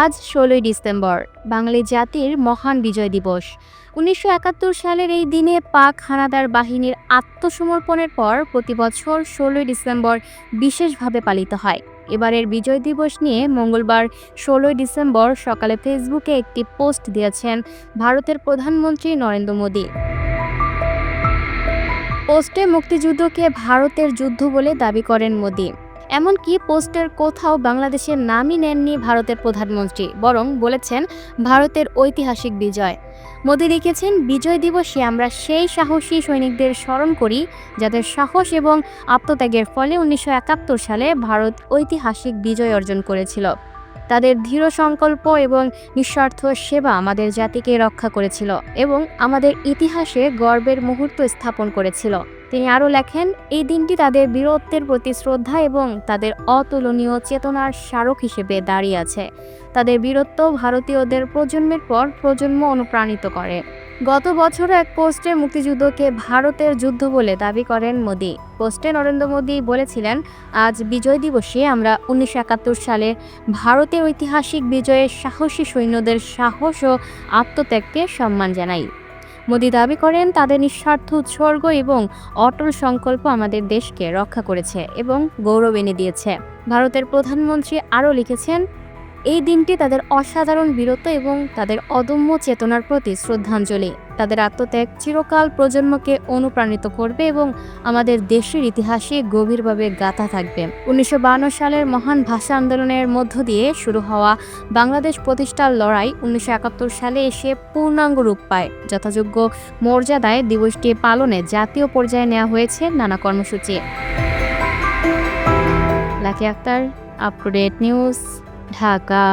আজ ১৬ই ডিসেম্বর, বাঙালি জাতির মহান বিজয় দিবস। ১৯৭১ সালের এই দিনে পাক হানাদার বাহিনীর আত্মসমর্পণের পর প্রতি বছর ১৬ই ডিসেম্বর বিশেষভাবে পালিত হয়। এবারের বিজয় দিবস নিয়ে মঙ্গলবার ১৬ই ডিসেম্বর সকালে ফেসবুকে একটি পোস্ট দিয়েছেন ভারতের প্রধানমন্ত্রী নরেন্দ্র মোদী। পোস্টে মুক্তিযুদ্ধকে ভারতের যুদ্ধ বলে দাবি করেন মোদী। এমনকি পোস্টের কোথাও বাংলাদেশের নামই নেননি ভারতের প্রধানমন্ত্রী, বরং বলেছেন ভারতের ঐতিহাসিক বিজয়। মোদী লিখেছেন, বিজয় দিবসে আমরা সেই সাহসী সৈনিকদের স্মরণ করি যাদের সাহস এবং আত্মত্যাগের ফলে ১৯৭১ সালে ভারত ঐতিহাসিক বিজয় অর্জন করেছিল। তাদের দৃঢ় সংকল্প এবং নিঃস্বার্থ সেবা আমাদের জাতিকে রক্ষা করেছিল এবং আমাদের ইতিহাসে গর্বের মুহূর্ত স্থাপন করেছিল। তিনি আরও লেখেন, এই দিনটি তাদের বীরত্বের প্রতি শ্রদ্ধা এবং তাদের অতুলনীয় চেতনার স্মারক হিসেবে দাঁড়িয়ে আছে। তাদের বীরত্ব ভারতীয়দের প্রজন্মের পর প্রজন্ম অনুপ্রাণিত করে। গত বছর এক পোস্টে মুক্তিযুদ্ধকে ভারতের যুদ্ধ বলে দাবি করেন মোদী। পোস্টে নরেন্দ্র মোদী বলেছিলেন, আজ বিজয় দিবসে আমরা ১৯৭১ সালে ভারতের ঐতিহাসিক বিজয়ের সাহসী সৈন্যদের সাহস ও আত্মত্যাগকে সম্মান জানাই। মোদী দাবি করেন, তাদের নিঃস্বার্থ উৎসর্গ এবং অটল সংকল্প আমাদের দেশকে রক্ষা করেছে এবং গৌরব এনে দিয়েছে। ভারতের প্রধানমন্ত্রী আরও লিখেছেন, এই দিনটি তাদের অসাধারণ বীরত্ব এবং তাদের অদম্য চেতনার প্রতি শ্রদ্ধাঞ্জলি। তাদের আত্মত্যাগ চিরকাল প্রজন্মকে অনুপ্রাণিত করবে এবং আমাদের দেশের ইতিহাসে গভীরভাবে গাঁথা থাকবে। ১৯৫২ সালের মহান ভাষা আন্দোলনের মধ্য দিয়ে শুরু হওয়া বাংলাদেশ প্রতিষ্ঠার লড়াই ১৯৭১ সালে এসে পূর্ণাঙ্গ রূপ পায়। যথাযোগ্য মর্যাদায় দিবসটি পালনে জাতীয় পর্যায়ে নেওয়া হয়েছে নানা কর্মসূচি। Lucky Akter, up to date news, Dhaka.